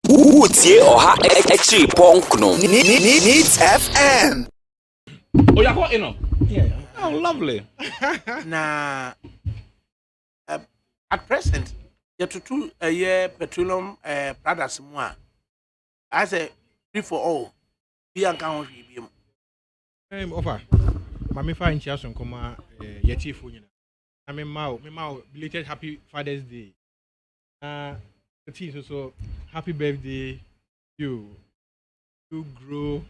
Utie oha extra punk no. Needs FM. Oh, you're hot enough? Yeah. Oh, lovely. Now, at present, you to two a year petroleum products more. I say free for all. Be account review. Offer. Mami fa incha son koma yeti phone. I mean, mau belated happy Father's Day. The team so happy birthday. You grow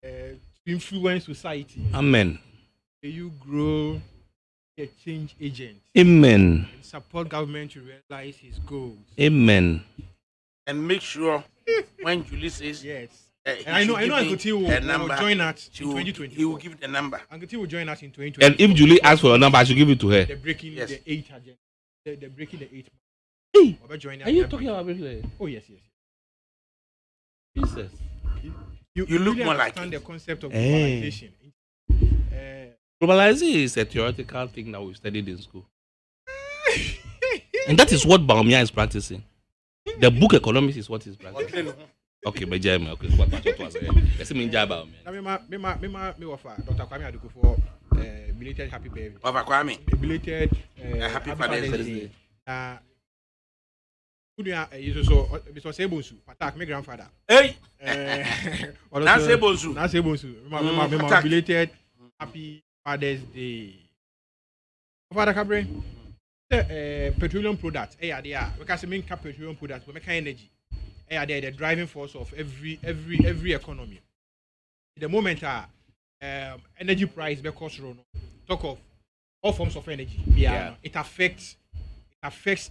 to influence society. Amen. You grow a change agent. Amen. And support government to realize his goals. Amen. And make sure when Julie says yes. And I know Uncle T will join us in 2020. He will give the number. Uncle T will join us in 2020. And if Julie asks for a number, I should give it to her. They're breaking the 8 agenda. They're breaking the 8. Hey, are you talking about breaking? Oh, yes. Jesus. You look really more like understand the concept of globalization. Globalization is a theoretical thing that we studied in school. And that is what Baumia is practicing. The book Economics is what he's practicing. Okay, but Jeremy, okay, what was it? Let's mean Jabba. Me offer Dr. Kwame Aduku for belated happy birthday. Over Kwame. Belated happy Father's Day. So Sebonsu, attack my grandfather. Hey! Not Sebonsu. My belated happy Father's Day. Father Cabre, petroleum products. We can say petroleum products, we make energy. They are the driving force of every economy. The moment energy price because talk of all forms of energy, it affects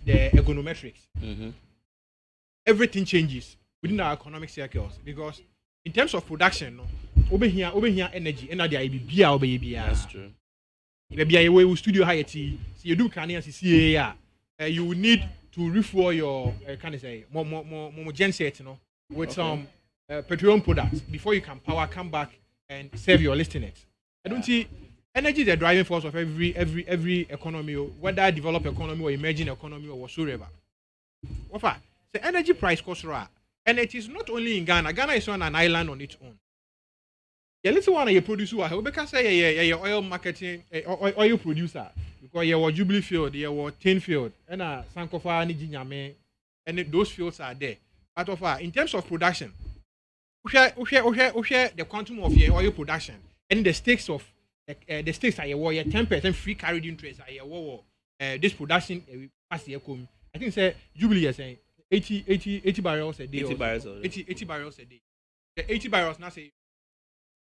the econometrics. Mm-hmm. Everything changes within our economic circles because in terms of production, over here energy, That's true. We studio high tea. So you do you will need to refuel your more genset, with some petroleum products before you can come back and serve your listeners. I don't see energy is the driving force of every economy, whether developed economy or emerging economy or whatsoever. The energy price costs right, and it is not only in Ghana. Ghana is on an island on its own. The little one you produce, we can say oil marketing, oil producer. Because you were Jubilee Field, you were Tin Field, and Sankofa and Jinyame, and those fields are there. But in terms of production, we share the quantum of your oil production and the stakes of the stakes are your 10% free carried interest are your this production pass year come. I think say Jubilee is saying 80 barrels a day. 80 barrels a day. The 80 barrels now say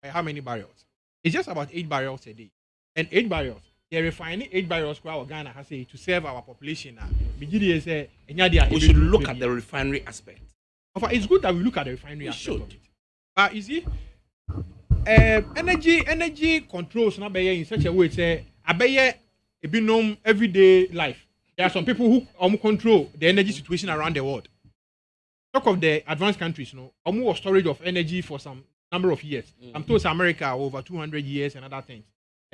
how many barrels? It's just about 8 barrels a day, and 8 barrels. They're refining 8 barrels per hour Ghana has to serve our population now. We should look at the refinery aspect. It's good that we look at the refinery aspect of it. But you see, energy controls not be in such a way say a be everyday life. There are some people who control the energy situation around the world. Talk of the advanced countries, more storage of energy for some number of years. I'm told America over 200 years and other things.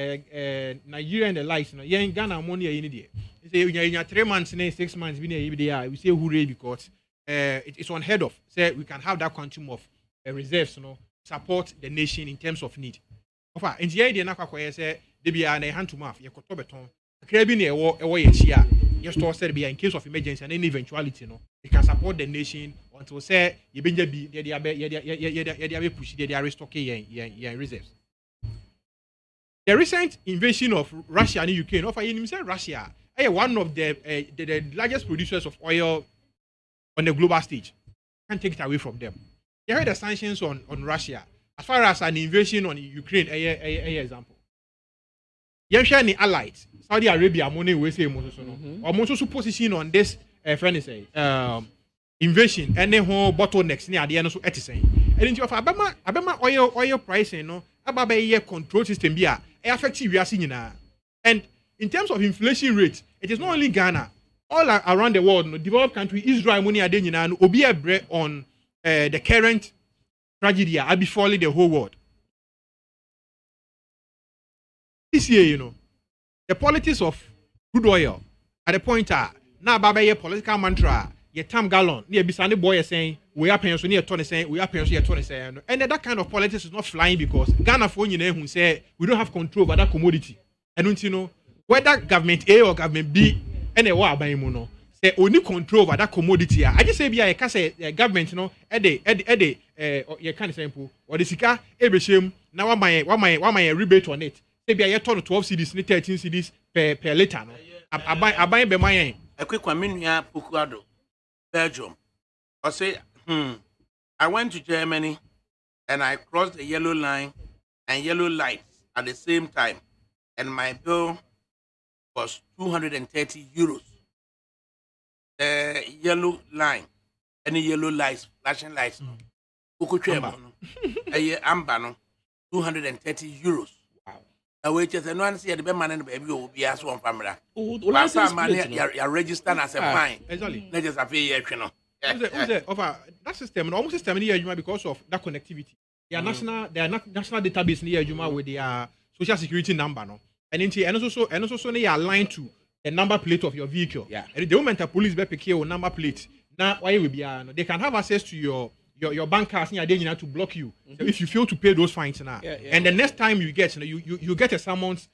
Nigeria and the likes, Ghana money in there. They say 3 months, 6 months, we say hooray because it's unheard of. Say we can have that quantum of reserves, support the nation in terms of need. In the idea, say they be a hand to mouth. You could beton. Crabbing a store said be in case of emergency and any eventuality, they can support the nation until say you be they push they restocking your reserves. The recent invasion of Russia and Ukraine, Russia is one of the largest producers of oil on the global stage. Can't take it away from them. They had the sanctions on Russia. As far as an invasion on Ukraine, a example. The allies, Saudi Arabia, money we say almost position on this invasion and then whole bottlenecks near the end of saying. And into Abama oil pricing, Ababa control system here. Effective we are seeing now. And in terms of inflation rate, it is not only Ghana, all around the world, developed country, Israel money are doing and obi a bread on the current tragedy are befalling the whole world. This year, the politics of crude oil at the point now Baba political mantra, your time gallon, near beside boy saying, we are paying so near Tony saying, we are paying so near Tony saying, and that kind of politics is not flying because Ghana for you know who say we don't have control over that commodity. And don't you know whether government A or government B any war by no say only control over that commodity. I just say be I can say government, you know, you can't simple or the sika ebeshim now why my rebate on it. Say be I turn 12 CDs, 13 CDs per liter. No, I buy be my a quick one minute Pukuado, Belgium. I say, I went to Germany and I crossed the yellow line and yellow lights at the same time, and my bill was 230 euros. The yellow line, any yellow lights, flashing lights, amber, no, 230 euros. I wait just and one see the man and baby will be as one family. Last time, you're registered as a fine. Exactly. Let us have a year, you know. That system, almost system in here, because of that connectivity. Their national database in here, with their social security number, no, and also they are aligned to the number plate of your vehicle. Yeah. And the moment a police be pick or number plate, now why will be they can have access to your bank cards and they to block you if you fail to pay those fines now. And the next time you get, you get a summons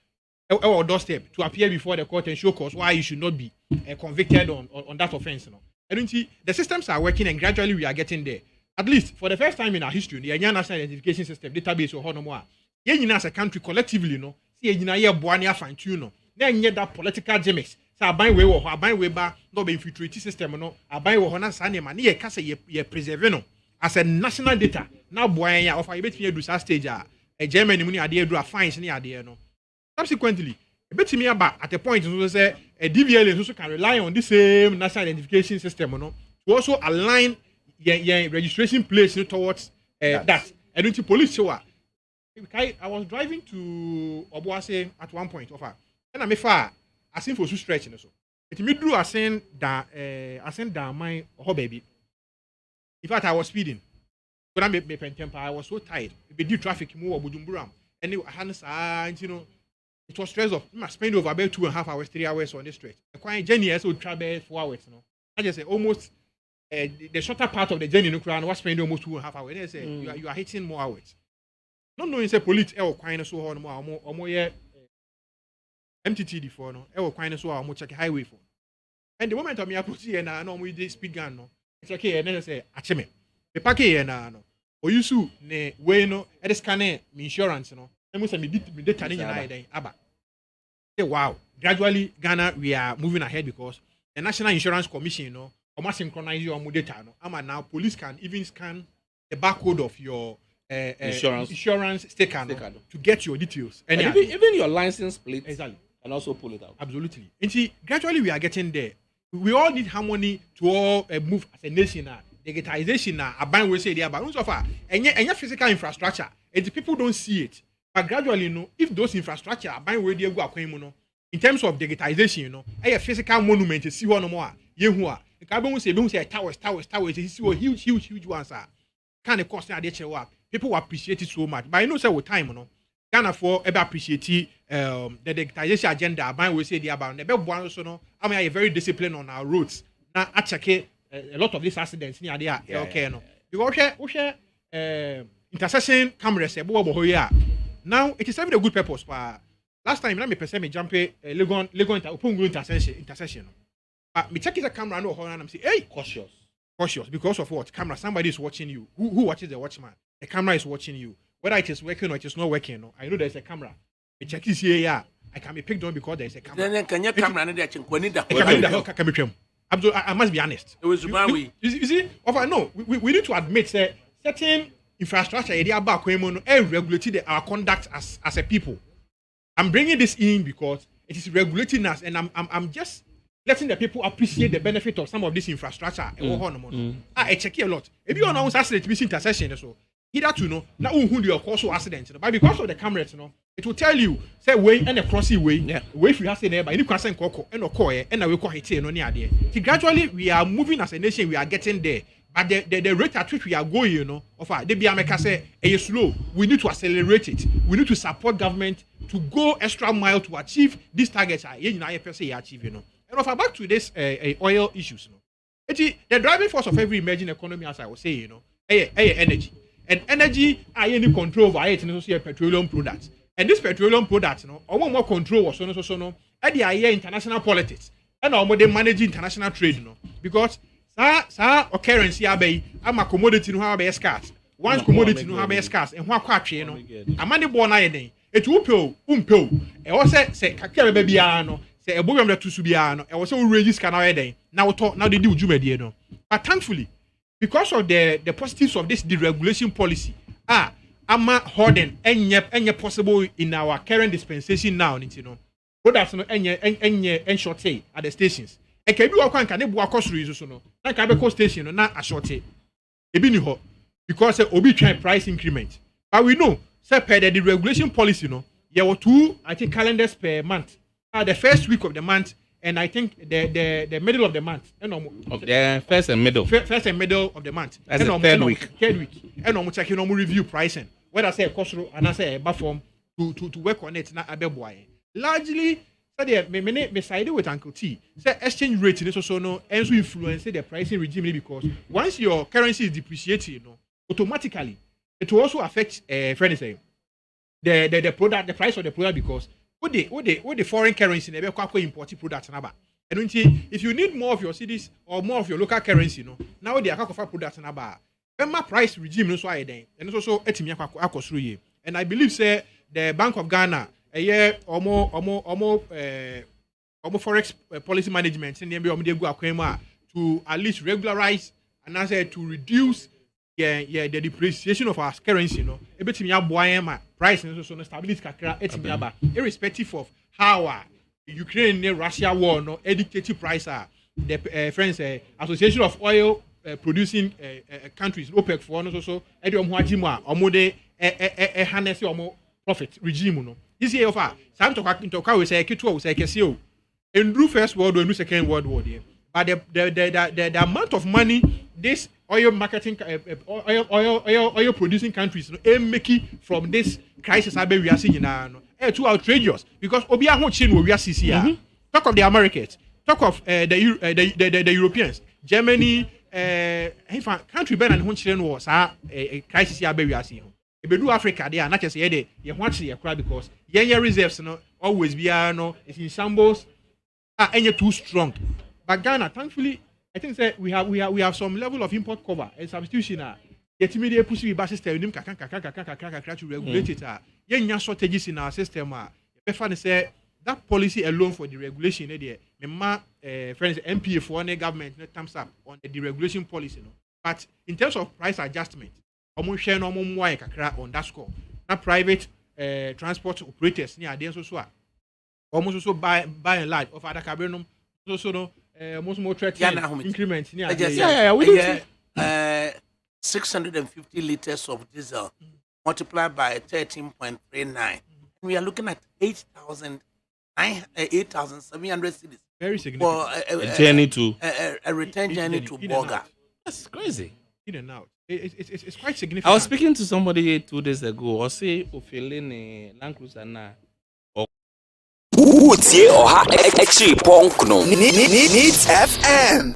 or doorstep to appear before the court and show cause why you should not be convicted on that offense. I don't see the systems are working and gradually we are getting there. At least for the first time in our history, the national identification system database or no more. As a country collectively, see a boania fine tune. Then yet that political gimmicks. So I buy way or I buy way back, no be infiltrated system, no. I buy or Hona Sanya man, ye cast ye preserve as a national data. Now, boy, of I bet me do stage a German money idea do a fines any idea, no. Subsequently, a bit me about at a point, so say a DVL also can rely on the same national identification system, no, to also align your registration place towards that. I don't see police show. I was driving to Obuase at one point of her. And I'm far, I seen for stretching so. It me drew a send down my baby. In fact, I was speeding. But I made me pen temper. I was so tired. It did traffic more Bujumburam. And it was stress of I spend over about 2.5 hours, 3 hours on the stretch. A quiet journey I would travel 4 hours. I just say almost the shorter part of the journey no crown was spending almost 2.5 hours. They say you are hitting more hours. Not knowing say police quiet so on more MTTD for no, quiet so on check highway for. And the moment of me approach here and no with the speed gun no, it's okay. And then I say acheme. The package and no, or you su ne way no, it scan me insurance no. I must me data in your aba. Say wow. Gradually Ghana we are moving ahead because the National Insurance Commission no, almost synchronize your data no. Ama now police can even scan the barcode of your insurance sticker no, to get your details. And even your license plate. Exactly. And also pull it out. Absolutely. And see, gradually we are getting there. We all need harmony to all move as a nation. Digitization now, a band will say there, but so far, and yet physical infrastructure, and the people don't see it. But gradually, if those infrastructure are buying where they go, in terms of digitization, a physical monument, see one more. The carbon will say towers, you see huge ones are kind of cost work. People will appreciate it so much. But I know say with time, Ghana for ever appreciate the digitization agenda. By we say the about the best one also no. I mean, I very disciplined on our roads. Now, I check a lot of these accidents near there. Okay, no. Because we intersection cameras. Now it is serving a good purpose. But last time, I me person me jump Legon intersection. But me check the camera no and I'm say, hey, cautious because of what? Camera. Somebody is watching you. Who watches the watchman? The camera is watching you. Whether it is working or it is not working, no, I know there's a camera. I check this here, yeah. I can be picked on because there's a camera. Then can you camera and I must be honest. It was you see, no, we need to admit that certain infrastructure area back when regulated our conduct as a people. I'm bringing this in because it is regulating us, and I'm just letting the people appreciate the benefit of some of this infrastructure. I check it a lot. If you announce accident, missing intersection, so. Either to know now who your cause accident, but because of the cameras, it will tell you say way and a crossing way, way if you have there, but you can send coco and okoye and we call it no near there. Gradually we are moving as a nation, we are getting there. But the rate at which we are going, they be America say slow. We need to accelerate it. We need to support government to go extra mile to achieve these targets. And back to this oil issues. The driving force of every emerging economy, as I was saying, energy. And energy, I any control over it, and also petroleum products. And this petroleum products, more control was so. And the international politics, and they manage international trade, because currency I'm a commodity no have scarce. Once commodity no have scarce, and what quatch, a money born I it will pill, and also say kakere baby say a boy to subiano, and also rages can already. Now they do Jumediano. But thankfully, because of the positives of this deregulation policy, I'm holding any possible in our current dispensation now, products and short say at the stations. And can you can they work cost reason no? Like I be station na a short say. Because obi try price increment. But we know say per the deregulation policy there were 2 I think calendars per month. The first week of the month. And I think the middle of the month. The first and middle. First and middle of the month. That's the third week. Third week. And I'm checking review pricing. Whether I say a cost and I say a form to work on it na abeboy. Largely, so me side with Uncle T. Say exchange rate is also no and so influence the pricing regime because once your currency is depreciating, automatically it will also affect friends say the product, the price of the product because what the foreign currency never quite imported products naba. And if you need more of your cities or more of your local currency, now they are quite products naba. My price regime no so I then and it's also etimi akosru. And I believe say the Bank of Ghana a year or more forex policy management in the go to at least regularize and I say to reduce the depreciation of our currency, ebetimi aboa ma price and so stability kakra etimi aba irrespective of how Ukraine and Russia war dictate price the friends association of oil producing countries OPEC for no so ediom ho agima omode harness omo profit regime this year of some to we say keto we say kese endru first world war and second world war there but the amount of money this oil marketing oil producing countries making from this crisis we are seeing now too outrageous because obi ahochin we are seeing talk of the Americans, talk of the Europeans, Germany country ben and honchire was a crisis we are seeing ebedu Africa there not just say ye watch ye cry because ye reserves always be it's in shambles and too strong but Ghana thankfully I think that we have some level of import cover and substitution. The immediate push we system to regulate it. Yen shortages in our system. Say that policy alone for the regulation. Friends, NPA for any government thumbs up on the deregulation policy. But in terms of price adjustment, on that score. Now private transport operators near the also almost also by and large of other cabinum also most more increments. Yeah, 650 liters of diesel multiplied by 13.39. We are looking at 8,700 cities. Very significant. For a journey to a return journey to Bolga. That's crazy. In and out. It's quite significant. I was speaking to somebody 2 days ago. I say, Opheline Land Cruiser na. Utie oha exi punk no. Needs FM.